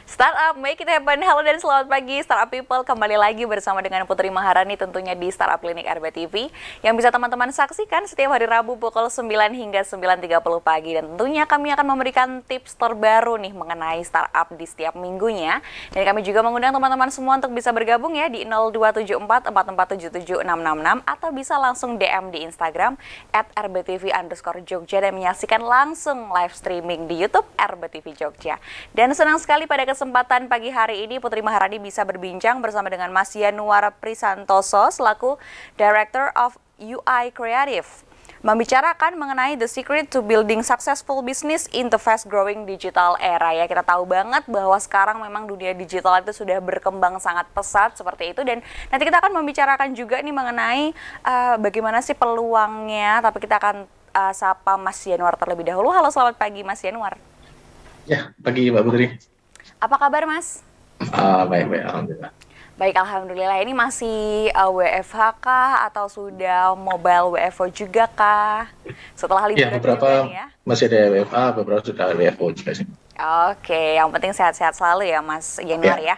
Startup, make it happen. Halo dan selamat pagi Startup People, kembali lagi bersama dengan Putri Maharani tentunya di Startup Clinic RBTV yang bisa teman-teman saksikan setiap hari Rabu pukul 9 hingga 9.30 pagi. Dan tentunya kami akan memberikan tips terbaru nih mengenai startup di setiap minggunya. Dan kami juga mengundang teman-teman semua untuk bisa bergabung ya di 0274 4477 666 atau bisa langsung DM di Instagram @rbtv_jogja dan menyaksikan langsung live streaming di YouTube RBTV Jogja. Dan senang sekali pada kesempatan pagi hari ini Putri Maharani bisa berbincang bersama dengan Mas Yanuar Prisantoso selaku Director of UI Creative, membicarakan mengenai the secret to building successful business in the fast-growing digital era. Ya, kita tahu banget bahwa sekarang memang dunia digital itu sudah berkembang sangat pesat seperti itu, dan nanti kita akan membicarakan juga nih mengenai bagaimana sih peluangnya, tapi kita akan sapa Mas Yanuar terlebih dahulu. Halo, selamat pagi Mas Yanuar. Ya, pagi Mbak Putri. Apa kabar Mas? Baik, alhamdulillah. Baik, alhamdulillah. Ini masih WFH kah atau sudah mobile WFO juga kah? Setelah liburan Ya, beberapa ya? masih ada WFA, beberapa sudah WFO juga sih. Oke, yang penting sehat-sehat selalu ya Mas Yanuar ya.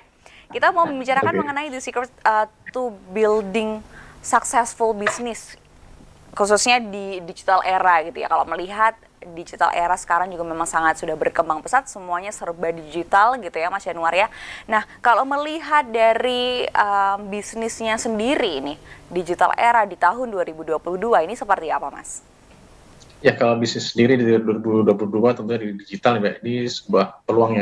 Kita mau membicarakan mengenai the secret to building successful business, khususnya di digital era gitu ya. Kalau melihat digital era sekarang juga memang sangat sudah berkembang pesat, semuanya serba digital gitu ya Mas Yanuar ya. Nah, kalau melihat dari bisnisnya sendiri nih, digital era di tahun 2022 ini seperti apa Mas? Ya, kalau bisnis sendiri di 2022 tentunya di digital Mbak, ini sebuah peluang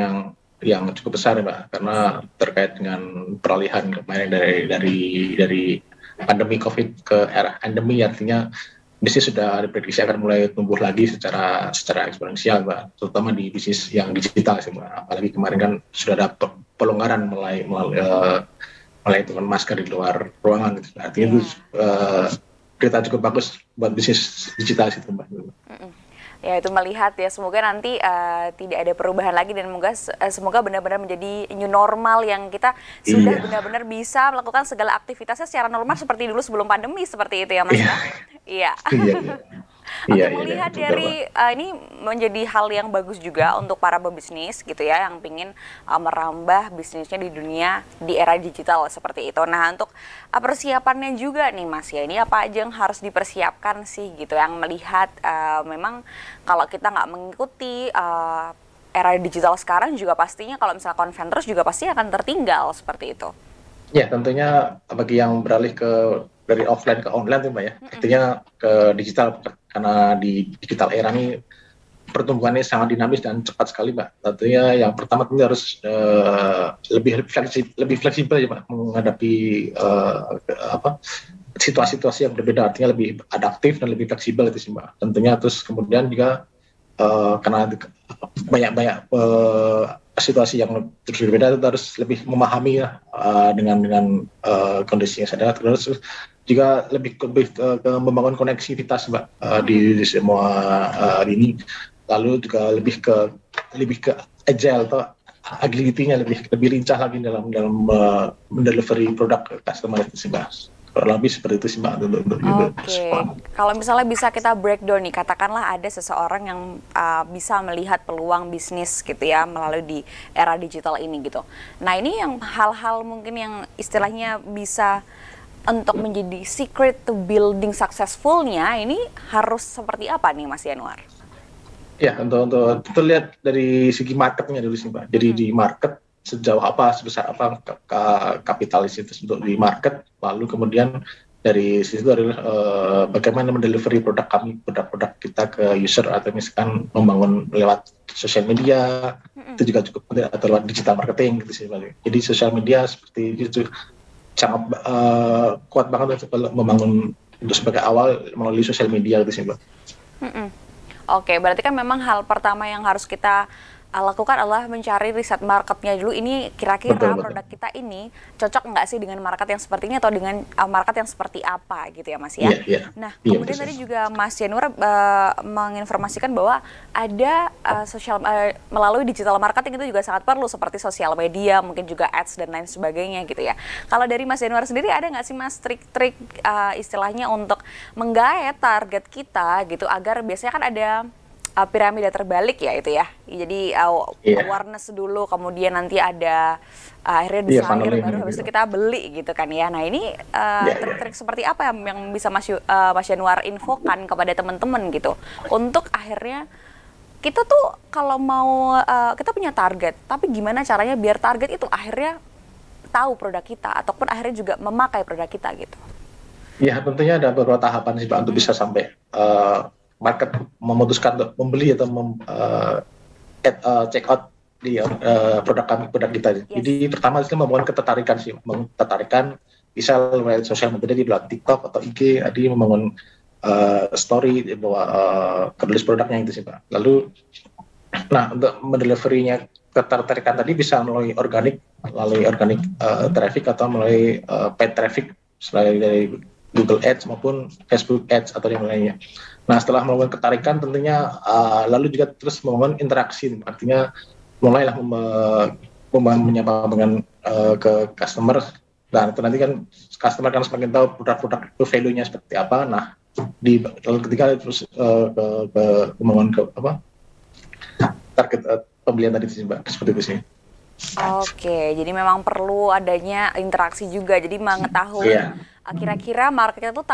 yang cukup besar ya Mbak, karena terkait dengan peralihan kemarin dari pandemi COVID ke era endemi, artinya bisnis sudah diprediksi akan mulai tumbuh lagi secara eksponensial Mbak, terutama di bisnis yang digital sih Mbak. Apalagi kemarin kan sudah ada pelonggaran mulai dengan masker di luar ruangan gitu. Artinya itu berita cukup bagus buat bisnis digital sih Mbak. Ya, itu melihat ya, semoga nanti tidak ada perubahan lagi dan semoga benar-benar menjadi new normal yang kita sudah benar-benar bisa melakukan segala aktivitasnya secara normal seperti dulu sebelum pandemi, seperti itu ya Mas ya. Iya. Oke, melihat dari ini menjadi hal yang bagus juga untuk para pebisnis gitu ya, yang ingin merambah bisnisnya di dunia di era digital seperti itu. Nah, untuk persiapannya juga nih Mas ya, ini apa aja yang harus dipersiapkan sih gitu, yang melihat memang kalau kita nggak mengikuti era digital sekarang juga pastinya kalau misalnya konven terus juga pasti akan tertinggal seperti itu. Ya, tentunya bagi yang beralih dari offline ke online tuh Mbak ya, artinya ke digital, karena di digital era ini pertumbuhannya sangat dinamis dan cepat sekali Mbak. Tentunya yang pertama tentu harus lebih fleksibel ya Mbak, menghadapi situasi-situasi yang berbeda, artinya lebih adaptif dan lebih fleksibel itu sih Mbak. Tentunya terus kemudian juga karena banyak situasi yang terus berbeda, itu harus lebih memahami dengan kondisi yang ada, terus juga lebih ke membangun koneksivitas Mbak di semua ini, lalu juga lebih ke agile atau agility-nya lebih lincah lagi dalam mendelivery produk ke customer itu sih Mbak. Kurang lebih seperti itu sih Mbak. Oke, kalau misalnya bisa kita breakdown nih, katakanlah ada seseorang yang bisa melihat peluang bisnis gitu ya melalui di era digital ini gitu. Nah, ini yang hal-hal mungkin yang istilahnya bisa untuk menjadi secret to building successful-nya ini harus seperti apa nih Mas Yanuar? Ya, untuk kita lihat dari segi marketnya dulu sih Mbak. Jadi di market sejauh apa, sebesar apa kapitalis itu untuk di market, lalu kemudian dari situ adalah bagaimana mendelivery produk kita ke user, atau misalkan membangun lewat sosial media, itu juga cukup penting, atau lewat digital marketing gitu sih Mbak. Jadi sosial media seperti itu sangat kuat banget untuk membangun untuk sebagai awal melalui sosial media gitu sih Mbak. Oke, berarti kan memang hal pertama yang harus kita lakukan adalah mencari riset marketnya dulu. Ini kira-kira produk kita ini cocok nggak sih dengan market yang seperti ini atau dengan market yang seperti apa gitu ya Mas ya. Nah, kemudian tadi juga Mas Yanuar menginformasikan bahwa ada melalui digital marketing itu juga sangat perlu, seperti sosial media, mungkin juga ads dan lain sebagainya gitu ya. Kalau dari Mas Yanuar sendiri ada nggak sih Mas trik-trik istilahnya untuk menggait target kita gitu, agar biasanya kan ada piramida terbalik ya itu ya. Jadi awareness dulu, kemudian nanti ada akhirnya desire, baru habis itu kita beli gitu kan ya. Nah ini trik-trik seperti apa yang bisa Mas Yanuar infokan kepada teman-teman gitu untuk akhirnya kita tuh kalau mau kita punya target, tapi gimana caranya biar target itu akhirnya tahu produk kita ataupun akhirnya juga memakai produk kita gitu. Ya tentunya ada beberapa tahapan sih Pak untuk bisa sampai market memutuskan untuk membeli atau check out di produk kita. Yes. Jadi pertama sih membangun ketertarikan sih, ketertarikan bisa lewat sosial media di TikTok atau IG, tadi membangun story bahwa penulis produknya itu sih Pak. Lalu, nah untuk mendeliverinya ketertarikan tadi bisa melalui organik traffic atau melalui paid traffic selain dari Google Ads maupun Facebook Ads atau yang lainnya. Nah setelah membangun ketarikan tentunya lalu juga terus membangun interaksi, artinya mulailah menyapa dengan ke customer, dan itu nanti kan customer kan semakin tahu produk-produk itu value-nya seperti apa. Nah lalu ketika terus membangun target pembelian tadi sih Mbak, seperti itu sih. Oke, jadi memang perlu adanya interaksi juga, jadi mengetahui kira-kira marketnya tuh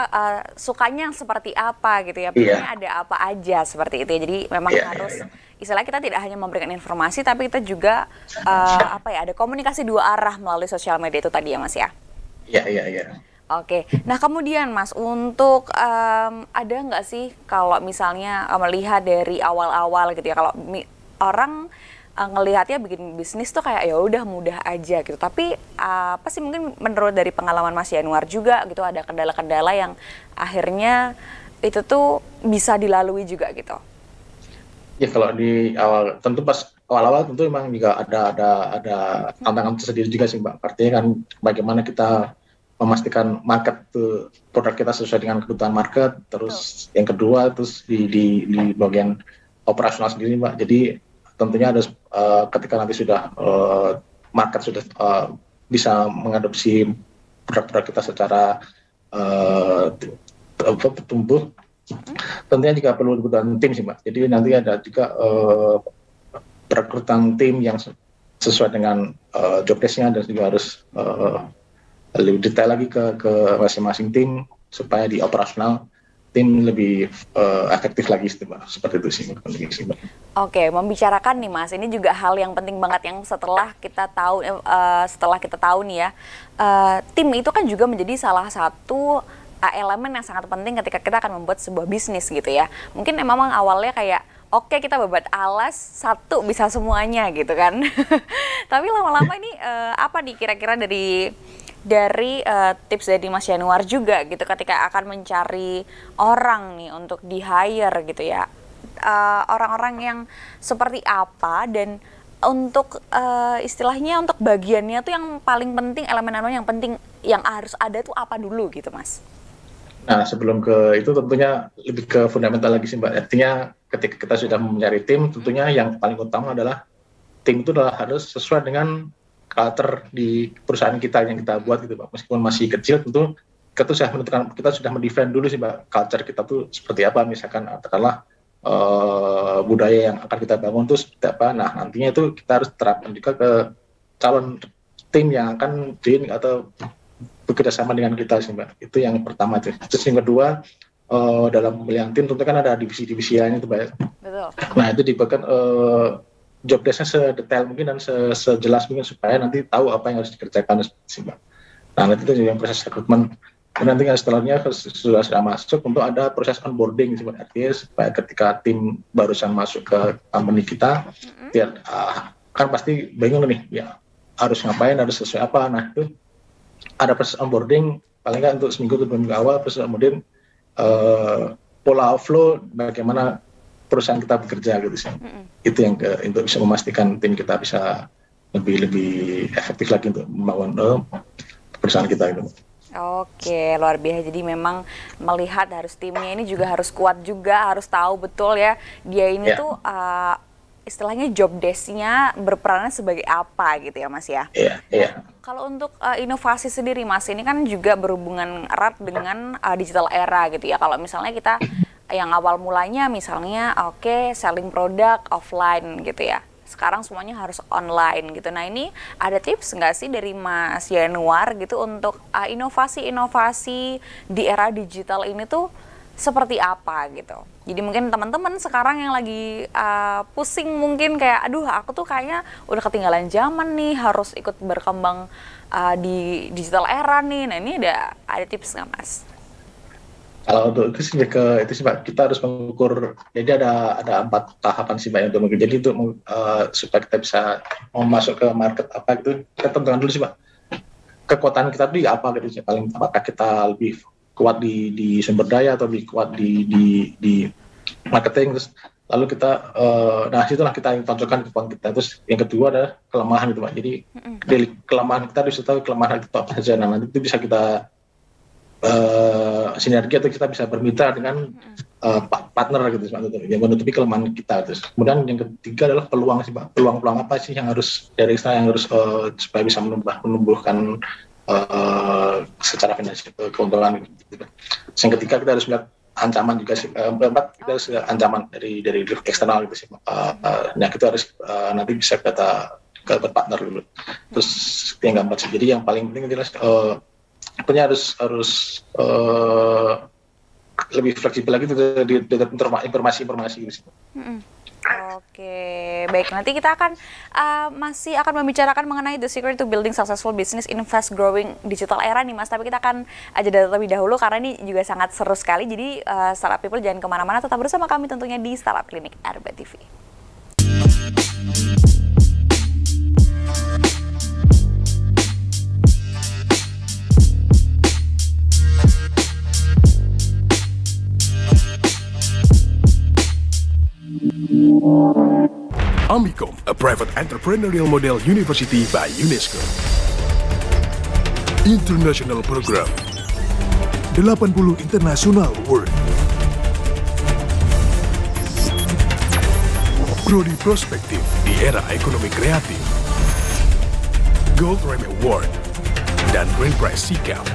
sukanya yang seperti apa gitu ya, pengennya ada apa aja seperti itu ya. Jadi memang harus istilah kita tidak hanya memberikan informasi, tapi kita juga ada komunikasi dua arah melalui sosial media itu tadi ya Mas ya. Iya. Oke, nah kemudian Mas untuk ada nggak sih kalau misalnya melihat dari awal-awal gitu ya, kalau orang ngelihatnya bikin bisnis tuh kayak ya udah mudah aja gitu, tapi apa sih mungkin menurut dari pengalaman Mas Yanuar juga gitu ada kendala-kendala yang akhirnya itu tuh bisa dilalui juga gitu? Ya kalau di awal tentu pas awal-awal tentu memang juga ada tantangan tersendiri juga sih Mbak. Artinya kan bagaimana kita memastikan market tuh produk kita sesuai dengan kebutuhan market, terus yang kedua terus di bagian operasional sendiri Mbak. Jadi tentunya ada ketika nanti sudah market sudah bisa mengadopsi produk-produk kita secara tumbuh, tentunya juga perlu kebutuhan tim sih Mbak. Jadi nanti ada juga perekrutan tim yang sesuai dengan job desk-nya, dan juga harus lebih detail lagi ke masing-masing tim supaya di operasional tim lebih efektif lagi seperti itu sih Mbak. Oke, membicarakan nih Mas, ini juga hal yang penting banget yang setelah kita tahu nih ya, tim itu kan juga menjadi salah satu elemen yang sangat penting ketika kita akan membuat sebuah bisnis gitu ya. Mungkin memang awalnya kayak oke, kita bebat alas satu bisa semuanya gitu kan. Tapi lama-lama ini apa nih kira-kira dari tips dari Mas Yanuar juga gitu ketika akan mencari orang nih untuk di-hire gitu ya, orang-orang yang seperti apa, dan untuk istilahnya untuk bagiannya tuh yang paling penting, elemen-elemen yang penting yang harus ada tuh apa dulu gitu Mas? Nah sebelum ke itu tentunya lebih ke fundamental lagi sih Mbak. Artinya ketika kita sudah mencari tim, tentunya yang paling utama adalah tim itu harus sesuai dengan culture di perusahaan kita yang kita buat gitu Pak. Meskipun masih kecil, tentu kita sudah mendefine dulu sih Pak, culture kita tuh seperti apa. Misalkan katakanlah budaya yang akan kita bangun tuh seperti apa. Nah nantinya itu kita harus terapkan juga ke calon tim yang akan join atau bekerja sama dengan kita sih Mbak. Itu yang pertama tuh. Terus yang kedua, dalam pemilihan tim tentu kan ada divisi-divisi lainnya tuh Mbak. Betul. Nah itu dibuatkan job desk-nya sedetail mungkin dan sejelas mungkin supaya nanti tahu apa yang harus dikerjakan sih Mbak. Nah nanti itu juga proses rekrutmen. Dan nanti setelahnya sudah masuk untuk ada proses onboarding sih Mbak. Artinya supaya ketika tim barusan masuk ke company kita, kan pasti bingung nih ya harus ngapain, harus sesuai apa. Nah itu ada proses onboarding paling nggak untuk seminggu atau 2 minggu awal, proses onboarding pola flow bagaimana perusahaan kita bekerja gitu sih. Itu yang untuk bisa memastikan tim kita bisa lebih efektif lagi untuk membangun perusahaan kita itu. Oke, luar biasa. Jadi memang melihat harus timnya ini juga harus kuat juga, harus tahu betul ya dia ini tuh istilahnya job desk-nya berperannya sebagai apa gitu ya Mas ya. Nah, kalau untuk inovasi sendiri Mas, ini kan juga berhubungan erat dengan digital era gitu ya. Kalau misalnya kita yang awal mulanya misalnya oke, selling produk offline gitu ya. Sekarang semuanya harus online gitu. Nah ini ada tips nggak sih dari Mas Yanuar gitu untuk inovasi-inovasi di era digital ini tuh seperti apa gitu. Jadi mungkin teman-teman sekarang yang lagi pusing mungkin kayak aduh aku tuh kayaknya udah ketinggalan zaman nih, harus ikut berkembang di digital era nih. Nah ini ada tips nggak Mas? Kalau untuk itu sih itu sih Pak, kita harus mengukur. Jadi ada 4 tahapan sih Pak untuk mengukur. Jadi untuk supaya kita bisa mau masuk ke market apa gitu, kita tentukan dulu sih Pak. Kekuatan kita di apa gitu sih. Paling apakah kita lebih kuat di sumber daya atau lebih kuat di marketing. Terus lalu kita nah situlah kita tonjolkan kekuatan kita. Terus yang kedua adalah kelemahan gitu Pak. Jadi dari kelemahan kita harus tahu kelemahan kita apa saja. Nah nanti itu bisa kita sinergi atau kita bisa bermitra dengan partner gitu yang menutupi kelemahan kita. Terus kemudian yang ketiga adalah peluang sih Pak. Peluang apa sih yang harus dari kita yang harus supaya bisa menumbuhkan secara finansial keuntungan gitu. Yang ketiga kita harus melihat ancaman juga sih. Keempat kita harus lihat ancaman dari eksternal gitu sih. Nah itu harus nanti bisa kita ke partner dulu. Terus yang keempat sih. Jadi yang paling penting adalah punya harus lebih fleksibel lagi dari informasi gitu. Oke, baik. Nanti kita akan masih akan membicarakan mengenai the secret to building successful business in fast growing digital era nih Mas. Tapi kita akan jeda terlebih dahulu karena ini juga sangat seru sekali. Jadi Startup People jangan kemana-mana, tetap bersama kami tentunya di Startup Clinic RBTV. Amicom, a private entrepreneurial model university by UNESCO. International Program 80 International Award. Prodi Prospektif di era ekonomi kreatif. Gold Rem Award dan Grand Prize Sikap.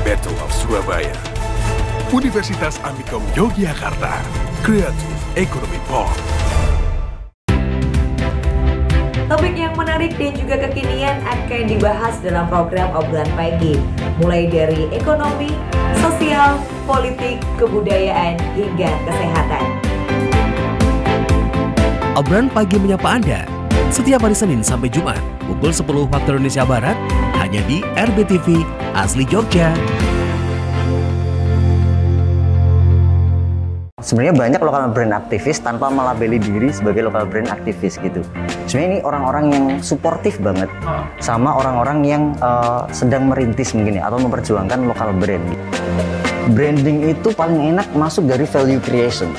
Battle of Surabaya. Universitas Amicom Yogyakarta. Creative Economy Park. Topik yang menarik dan juga kekinian akan dibahas dalam program Obrolan Pagi, mulai dari ekonomi, sosial, politik, kebudayaan, hingga kesehatan. Obrolan Pagi menyapa Anda setiap hari Senin sampai Jumat pukul 10 waktu Indonesia Barat hanya di RBTV Asli Jogja. Sebenarnya banyak lokal brand aktivis tanpa melabeli diri sebagai lokal brand aktivis gitu. Sebenarnya ini orang-orang yang suportif banget sama orang-orang yang sedang merintis mungkin ya, atau memperjuangkan lokal brand. Branding itu paling enak masuk dari value creation.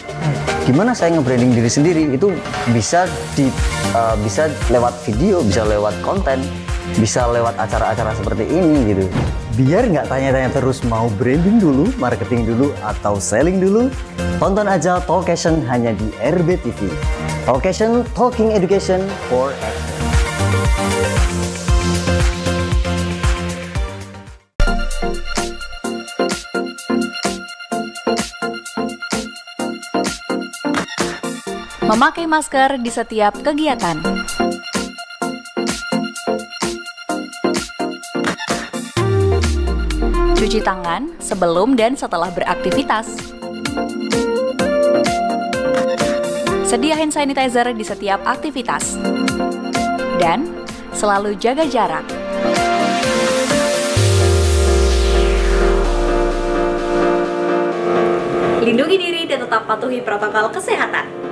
Gimana saya nge-branding diri sendiri itu bisa bisa lewat video, bisa lewat konten, bisa lewat acara-acara seperti ini gitu. Biar nggak tanya-tanya terus mau branding dulu, marketing dulu, atau selling dulu, tonton aja Talkation hanya di RBTV. Talkation, Talking Education for Action. Memakai masker di setiap kegiatan. Cuci tangan sebelum dan setelah beraktivitas. Sedia hand sanitizer di setiap aktivitas. Dan selalu jaga jarak. Lindungi diri dan tetap patuhi protokol kesehatan.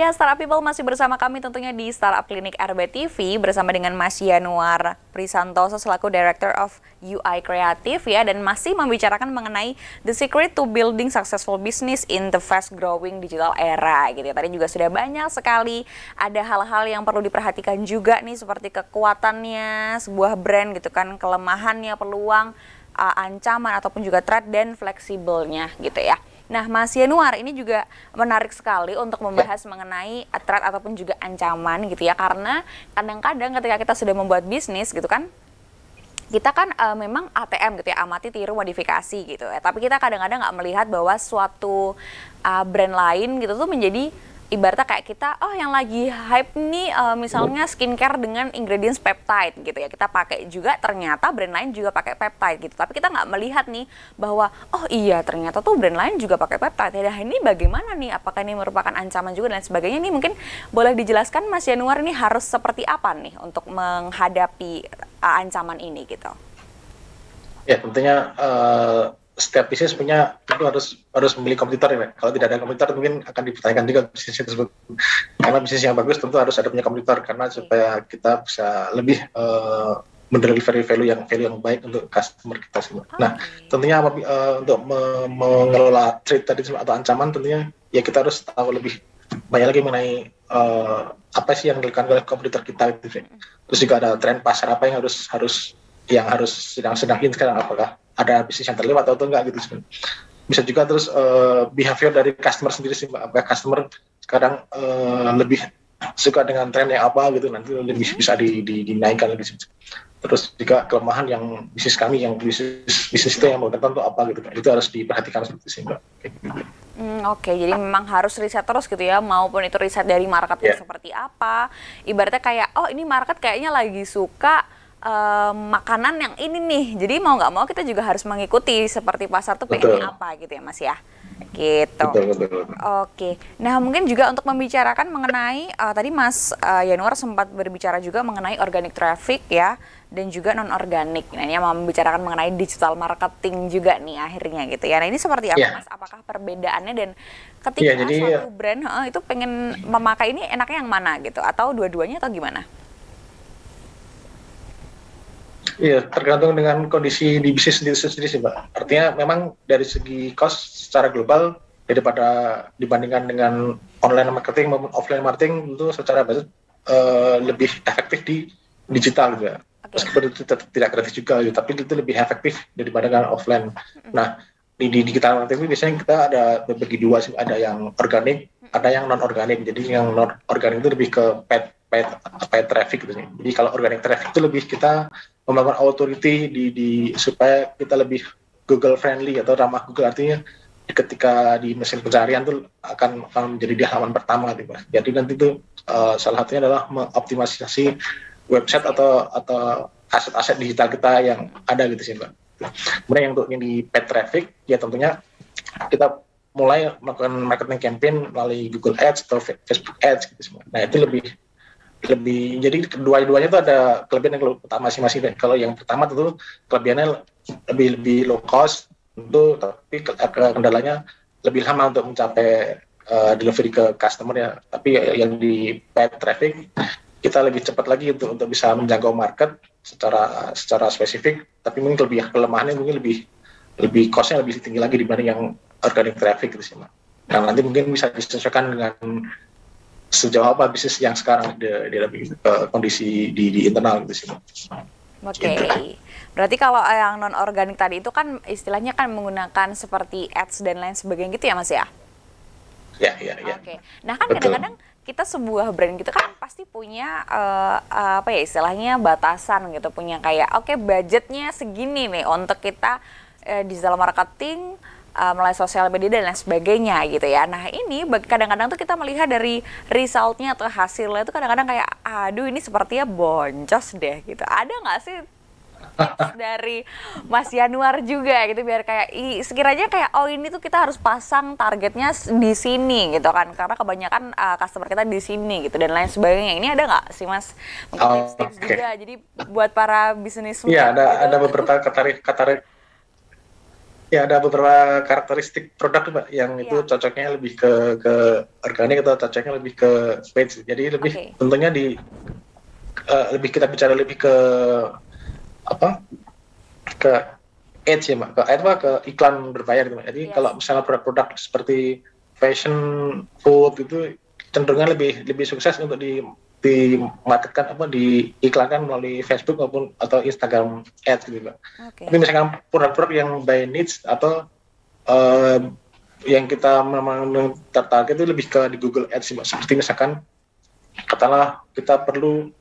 Ya, Startup People masih bersama kami tentunya di Startup Clinic RBTV bersama dengan Mas Yanuar Prisantoso selaku Director of UI Kreatif ya, dan masih membicarakan mengenai the secret to building successful business in the fast growing digital era gitu ya. Tadi juga sudah banyak sekali ada hal-hal yang perlu diperhatikan juga nih seperti kekuatannya sebuah brand gitu kan, kelemahannya, peluang. ancaman ataupun juga threat dan fleksibelnya gitu ya. Nah, Mas Yanuar, ini juga menarik sekali untuk membahas mengenai threat ataupun juga ancaman gitu ya, karena kadang-kadang ketika kita sudah membuat bisnis gitu kan, kita kan memang ATM gitu ya, amati tiru modifikasi gitu ya, tapi kita kadang-kadang nggak melihat bahwa suatu brand lain gitu tuh menjadi ibaratnya kayak kita, oh yang lagi hype nih misalnya skincare dengan ingredients peptide gitu ya, kita pakai juga, ternyata brand lain juga pakai peptide gitu, tapi kita nggak melihat nih bahwa oh iya ternyata tuh brand lain juga pakai peptide. Nah ini bagaimana nih, apakah ini merupakan ancaman juga dan sebagainya? Ini mungkin boleh dijelaskan Mas Yanuar, ini harus seperti apa nih untuk menghadapi ancaman ini gitu? Ya tentunya setiap bisnis punya itu harus memilih kompetitor ya. Kalau tidak ada kompetitor mungkin akan dipertanyakan juga bisnis tersebut. Karena bisnis yang bagus tentu harus ada punya kompetitor, karena supaya kita bisa lebih mendeliver value yang baik untuk customer kita semua. Nah, tentunya untuk mengelola threat tadi atau ancaman, tentunya ya kita harus tahu lebih banyak lagi mengenai apa sih yang dilakukan oleh kompetitor kita gitu. Terus juga ada tren pasar apa yang harus sedang in sekarang, apakah ada bisnis yang terlewat atau enggak gitu. Bisa juga terus behavior dari customer sendiri sih, apakah customer sekarang lebih suka dengan tren yang apa gitu, nanti lebih bisa dinaikkan lagi. Terus juga kelemahan yang bisnis kami, yang bisnis itu yang mau tertentu apa gitu, itu harus diperhatikan seperti itu sih Mbak. Oke, jadi memang harus riset terus gitu ya, maupun itu riset dari marketnya seperti apa. Ibaratnya kayak, oh ini market kayaknya lagi suka makanan yang ini nih, jadi mau nggak mau kita juga harus mengikuti seperti pasar tuh pengennya apa gitu ya Mas ya, gitu. Betul. Oke, nah mungkin juga untuk membicarakan mengenai tadi Mas Yanuar sempat berbicara juga mengenai organic traffic ya, dan juga non organik. Nah ini mau membicarakan mengenai digital marketing juga nih akhirnya gitu ya. Nah ini seperti apa Mas? Apakah perbedaannya, dan ketika suatu brand itu pengen memakai ini enaknya yang mana gitu, atau dua-duanya atau gimana? Iya, tergantung dengan kondisi di bisnis sendiri sih Mbak. Artinya memang dari segi cost secara global, daripada dibandingkan dengan online marketing maupun offline marketing, itu secara budget lebih efektif di digital juga. Meskipun itu tidak gratis juga, gitu, tapi itu lebih efektif daripada dengan offline. Nah, di digital marketing biasanya kita ada berbagi dua sih, ada yang organik, ada yang non organik. Jadi yang non organik itu lebih ke paid traffic gitu sih. Jadi kalau organic traffic itu lebih kita membangun authority supaya kita lebih Google friendly atau ramah Google, artinya ketika di mesin pencarian tuh akan menjadi di halaman pertama gitu. Jadi nanti itu salah satunya adalah mengoptimalisasi website atau aset-aset digital kita yang ada gitu sih Mbak. Kemudian yang untuk ini paid traffic ya tentunya kita mulai melakukan marketing campaign melalui Google Ads atau Facebook Ads gitu semua. Nah itu lebih jadi kedua-duanya itu ada kelebihan yang utama masing-masing. Kalau yang pertama tentu kelebihannya lebih low cost tentu, tapi kendalanya lebih lama untuk mencapai delivery ke customer ya. Tapi yang di paid traffic kita lebih cepat lagi untuk bisa menjangkau market secara spesifik, tapi mungkin kelemahannya mungkin lebih costnya lebih tinggi lagi dibanding yang organic traffic gitu sih Mbak. Nah nanti mungkin bisa disesuaikan dengan sejauh apa bisnis yang sekarang di kondisi di internal gitu sih. Oke. Berarti kalau yang non organik tadi itu kan istilahnya kan menggunakan seperti ads dan lain sebagainya gitu ya Mas ya? Ya. Oke. Nah kan kadang-kadang kita sebuah brand gitu kan pasti punya apa ya istilahnya batasan gitu, punya kayak oke, budgetnya segini nih untuk kita digital marketing, melalui sosial media dan lain sebagainya gitu ya. Nah ini kadang-kadang tuh kita melihat dari resultnya atau hasilnya itu kadang-kadang kayak aduh ini sepertinya boncos deh gitu. Ada nggak sih tips dari Mas Yanuar juga gitu biar kayak sekiranya kayak oh ini tuh kita harus pasang targetnya di sini gitu kan, karena kebanyakan customer kita di sini gitu dan lain sebagainya. Ini ada nggak sih Mas mungkin tips-tips juga jadi buat para bisnismen? Iya ada beberapa ada beberapa karakteristik produk Mbak yang itu cocoknya lebih ke organik atau cocoknya lebih ke paid. Jadi lebih tentunya lebih kita bicara lebih ke ke ads ya Mbak, ke iklan berbayar gitu Mbak. Jadi kalau misalnya produk-produk seperti fashion, food itu cenderungnya lebih sukses untuk dimarketkan diiklankan melalui Facebook maupun atau Instagram Ads gitu Mbak. Tapi misalkan produk-produk yang by needs atau yang kita memang tertarget itu lebih ke di Google Ads Mbak. Seperti misalkan katakanlah kita perlu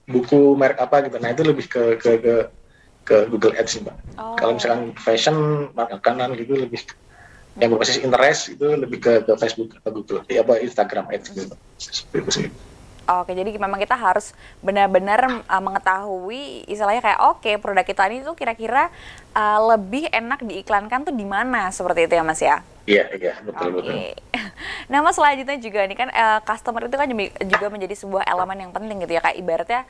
buku merek apa gitu. Nah itu lebih ke Google Ads Mbak. Kalau misalkan fashion, makanan gitu lebih yang berbasis interest itu lebih ke Facebook atau Google, Instagram Ads gitu. Seperti itu sih. Oke, jadi memang kita harus benar-benar mengetahui istilahnya kayak produk kita ini tuh kira-kira lebih enak diiklankan tuh di mana, seperti itu ya Mas ya? Iya, betul. Nah Mas, selanjutnya juga nih kan customer itu kan juga menjadi sebuah elemen yang penting gitu ya, kayak ibaratnya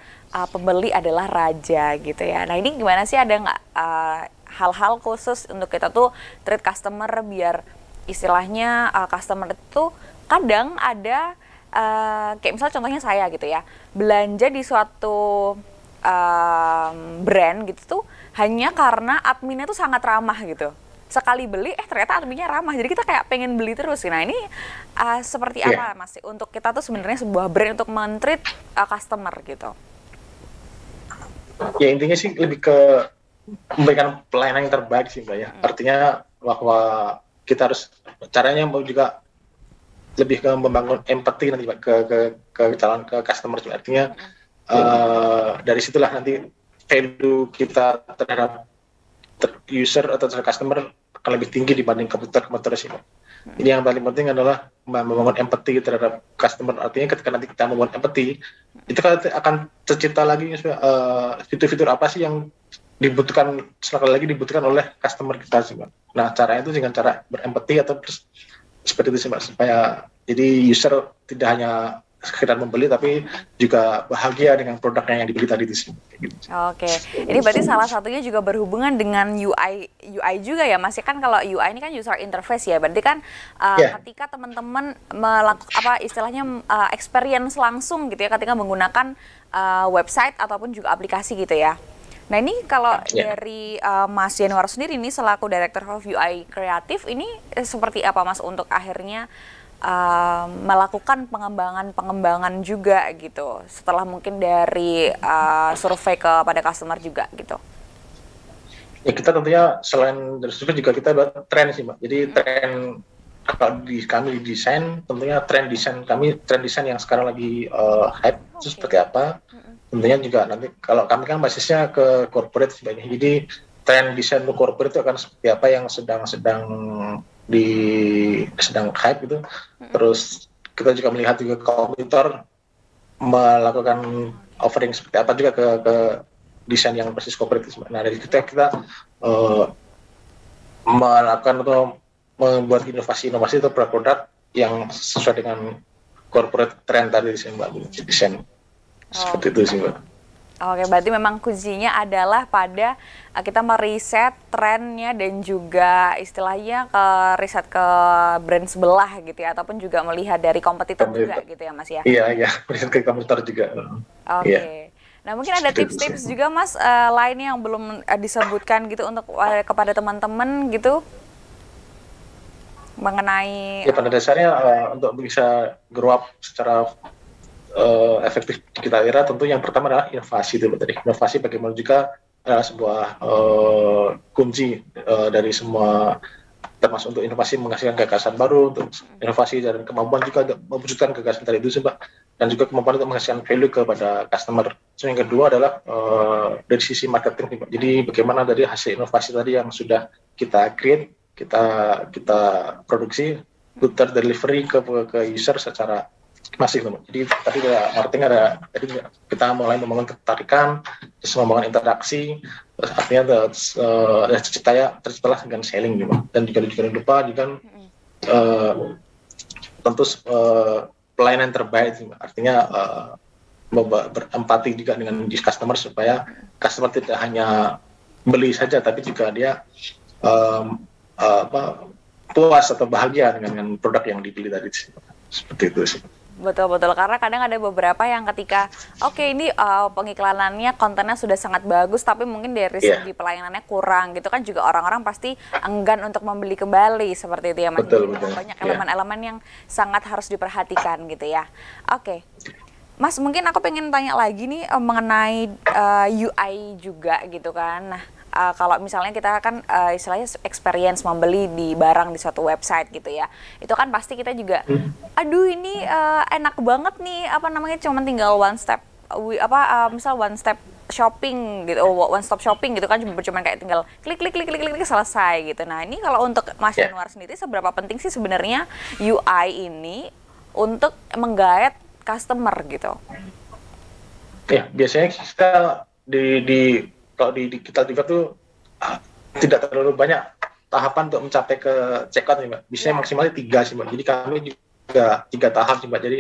pembeli adalah raja gitu ya. Nah ini gimana sih, ada nggak hal-hal khusus untuk kita tuh treat customer biar istilahnya customer itu kadang ada kayak misalnya contohnya saya gitu ya, belanja di suatu brand gitu tuh hanya karena adminnya tuh sangat ramah gitu. Sekali beli ternyata adminnya ramah, jadi kita kayak pengen beli terus. Nah ini seperti apa Mas untuk kita tuh sebenarnya sebuah brand untuk men-treat customer gitu? Ya intinya sih lebih ke memberikan pelayanan yang terbaik sih Mbak ya. Artinya bahwa kita harus caranya mau juga lebih ke membangun empati nanti Pak ke calon customer. Artinya dari situlah nanti value kita terhadap user atau terhadap customer akan lebih tinggi dibanding komputer sih Pak. Ini yang paling penting adalah membangun empati terhadap customer. Artinya ketika nanti kita membangun empati, itu akan tercipta lagi fitur-fitur apa sih yang sekali lagi dibutuhkan oleh customer kita sih Pak. Nah caranya itu dengan cara berempati atau seperti itu sih Mbak, supaya jadi user tidak hanya sekedar membeli tapi juga bahagia dengan produknya yang dibeli tadi itu sih. Oke, ini berarti salah satunya juga berhubungan dengan UI juga ya Mas. Kan kalau UI ini kan user interface ya, berarti kan ketika teman-teman melakukan istilahnya experience langsung gitu ya ketika menggunakan website ataupun juga aplikasi gitu ya. Nah ini kalau dari Mas Januar sendiri ini selaku Director of UI Kreatif ini seperti apa Mas untuk akhirnya melakukan pengembangan juga gitu setelah mungkin dari survei kepada customer juga gitu? Ya kita tentunya selain dari survei juga kita buat tren sih Mbak. Jadi tren kalau kami di desain tentunya tren desain yang sekarang lagi hype itu seperti apa? Tentunya juga nanti kalau kami kan basisnya ke corporate sebenarnya. Jadi tren desain untuk corporate itu akan seperti apa yang sedang hype gitu. Terus kita juga melihat juga komputer melakukan offering seperti apa juga ke desain yang basis corporate. Nah dari kita melakukan atau membuat inovasi atau produk yang sesuai dengan corporate trend tadi desain. Seperti itu sih Mbak. Oke, berarti memang kuncinya adalah pada kita meriset trennya dan juga istilahnya ke riset ke brand sebelah gitu ya, ataupun juga melihat dari kompetitor juga gitu ya Mas ya? Iya, riset ke kompetitor juga. Oke. Nah mungkin ada tips-tips juga Mas lainnya yang belum disebutkan gitu untuk kepada teman-teman gitu mengenai. Ya pada dasarnya untuk bisa grow up secara efektif kita kira tentu yang pertama adalah inovasi dulu tadi. Inovasi bagaimana juga adalah sebuah kunci dari semua, termasuk untuk inovasi menghasilkan gagasan baru, untuk inovasi dan kemampuan juga mewujudkan gagasan tadi itu Mbak, dan juga kemampuan untuk menghasilkan value kepada customer. So, yang kedua adalah dari sisi marketing Mbak. Jadi bagaimana dari hasil inovasi tadi yang sudah kita create, kita produksi, kita delivery ke user secara masif. Jadi tadi marketing jadi kita mulai membangun ketertarikan, terus membangun interaksi, terus artinya terciptalah dengan selling gitu. Dan juga jangan lupa juga tentu pelayanan terbaik, artinya berempati juga dengan customer supaya customer tidak hanya beli saja tapi juga dia puas atau bahagia dengan produk yang dibeli tadi. Seperti itu sih. Betul-betul, karena kadang ada beberapa yang ketika ini pengiklanannya kontennya sudah sangat bagus tapi mungkin dari segi pelayanannya kurang gitu kan, juga orang-orang pasti enggan untuk membeli kembali seperti itu ya Mas. Betul. Banyak elemen-elemen yang sangat harus diperhatikan gitu ya. Oke. Mas, mungkin aku pengen tanya lagi nih mengenai UI juga gitu kan. Nah, kalau misalnya kita kan istilahnya experience membeli di barang di suatu website gitu ya, itu kan pasti kita juga aduh ini enak banget nih, cuma tinggal misal one step shopping gitu, one stop shopping gitu kan, cuma kayak tinggal klik selesai gitu. Nah, ini kalau untuk Mas Yanuar sendiri, seberapa penting sih sebenarnya UI ini untuk menggait customer gitu? Ya, biasanya kita kalau di digital divert tuh tidak terlalu banyak tahapan untuk mencapai ke checkout nih Mbak. Biasanya maksimalnya 3 sih Mbak. Jadi kami juga 3 tahap sih Mbak. Jadi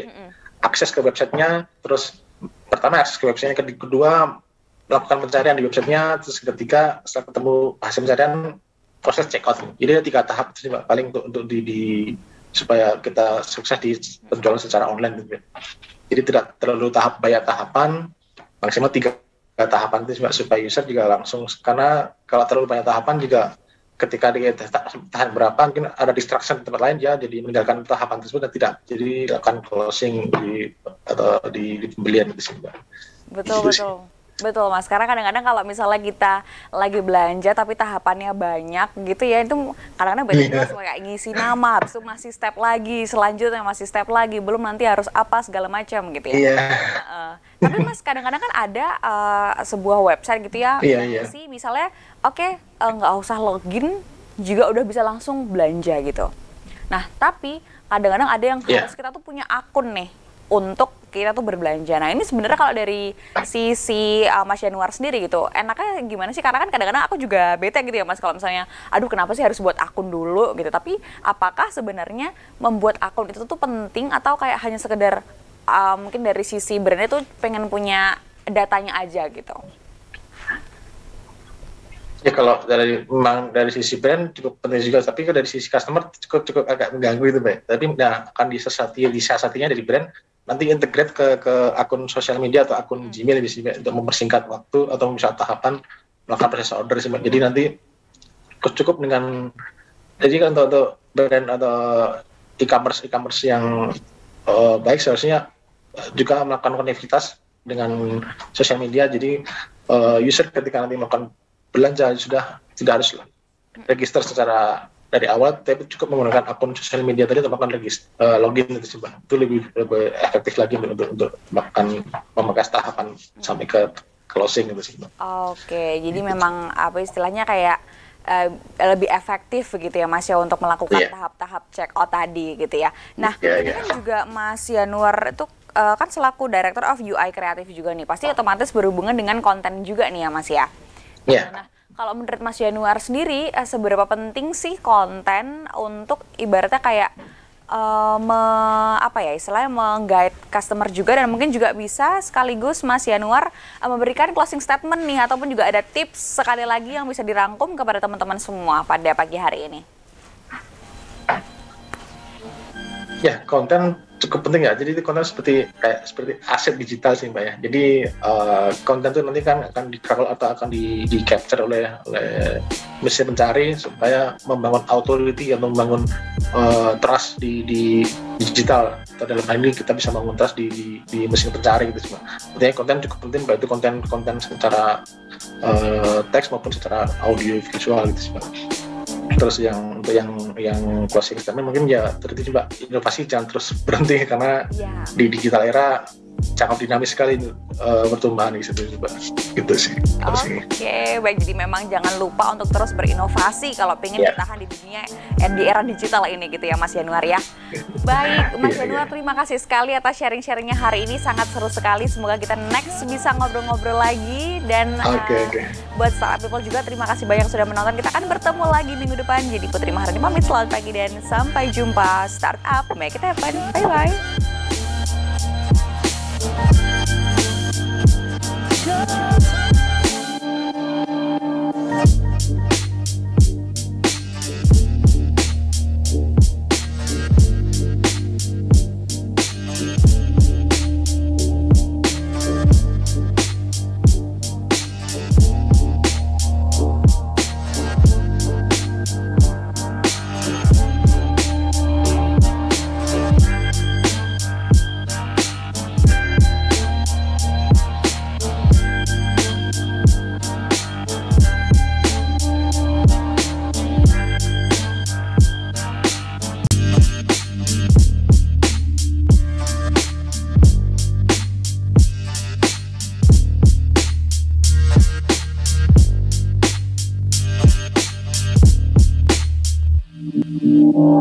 akses ke websitenya, terus pertama akses ke websitenya, kedua melakukan pencarian di websitenya, terus ketiga setelah ketemu hasil pencarian proses checkout. Jadi ada 3 tahap sih Mbak paling untuk supaya kita sukses di penjualan secara online gitu. Jadi tidak terlalu banyak tahapan, maksimal 3 tahapan itu supaya user juga langsung, karena kalau terlalu banyak tahapan juga ketika dia tahan berapa mungkin ada distraction di tempat lain, dia jadi meninggalkan tahapan tersebut dan tidak jadi lakukan closing atau di pembelian itu sih Mbak. Betul Mas, karena kadang-kadang kalau misalnya kita lagi belanja tapi tahapannya banyak gitu ya, itu kadang-kadang banyak kayak ngisi nama, habis itu masih step lagi, selanjutnya masih step lagi, belum nanti harus apa segala macam gitu ya. Tapi Mas, kadang-kadang kan ada sebuah website gitu ya, sih misalnya nggak usah login juga udah bisa langsung belanja gitu. Nah, tapi kadang-kadang ada yang harus kita tuh punya akun nih untuk kita tuh berbelanja. Nah, ini sebenarnya kalau dari sisi Mas Yanuar sendiri gitu, enaknya gimana sih? Karena kan kadang-kadang aku juga bete gitu ya Mas, kalau misalnya aduh kenapa sih harus buat akun dulu gitu. Tapi apakah sebenarnya membuat akun itu tuh penting, atau kayak hanya sekedar mungkin dari sisi brandnya tuh pengen punya datanya aja gitu? Ya, kalau memang dari sisi brand cukup penting juga, tapi dari sisi customer cukup agak mengganggu itu Mbak. Tapi akan disiasatinya dari brand, nanti integrate ke akun sosial media atau akun Gmail bisa untuk mempersingkat waktu atau misalnya tahapan melakukan proses order sih Mbak. Jadi nanti cukup dengan, jadi kan untuk brand atau e-commerce yang baik seharusnya juga melakukan konektivitas dengan sosial media. Jadi user ketika nanti melakukan belanja sudah tidak harus register secara dari awal, tapi cukup menggunakan akun sosial media tadi untuk melakukan login itu sih Mbak. Itu lebih efektif lagi untuk melakukan memangkas tahapan sampai ke closing itu sih Mbak. Oke, jadi memang istilahnya kayak lebih efektif begitu ya Mas ya untuk melakukan tahap-tahap check out tadi gitu ya. Nah, ini kan juga Mas Yanuar itu kan selaku Director of UI Kreatif juga nih, pasti otomatis berhubungan dengan konten juga nih ya Mas ya. Nah, kalau menurut Mas Yanuar sendiri, seberapa penting sih konten untuk ibaratnya kayak istilahnya meng-guide customer juga, dan mungkin juga bisa sekaligus Mas Yanuar memberikan closing statement nih, ataupun juga ada tips sekali lagi yang bisa dirangkum kepada teman-teman semua pada pagi hari ini. Ya, konten cukup penting ya. Jadi konten seperti aset digital sih Mbak ya. Jadi konten itu nanti kan akan di capture oleh mesin pencari supaya membangun authority atau membangun trust di digital. Atau dalam hal ini kita bisa membangun trust di mesin pencari gitu Mbak. Artinya konten cukup penting Mbak, itu konten secara teks maupun secara audio visual gitu Mbak. Terus untuk yang closing statement mungkin ya terus Mbak, inovasi jangan terus berhenti, karena di digital era sangat dinamis sekali pertumbuhan gitu sih. Oke, baik, jadi memang jangan lupa untuk terus berinovasi kalau pengen bertahan di dunia di era digital ini gitu ya Mas Yanuar ya. Baik Mas Yanuar, terima kasih sekali atas sharing-sharingnya hari ini, sangat seru sekali. Semoga kita next bisa ngobrol-ngobrol lagi, dan buat Startup People juga terima kasih banyak sudah menonton. Kita akan bertemu lagi minggu depan. Jadi Putri Maharani pamit, selamat pagi dan sampai jumpa. Startup, make it happen. Bye-bye.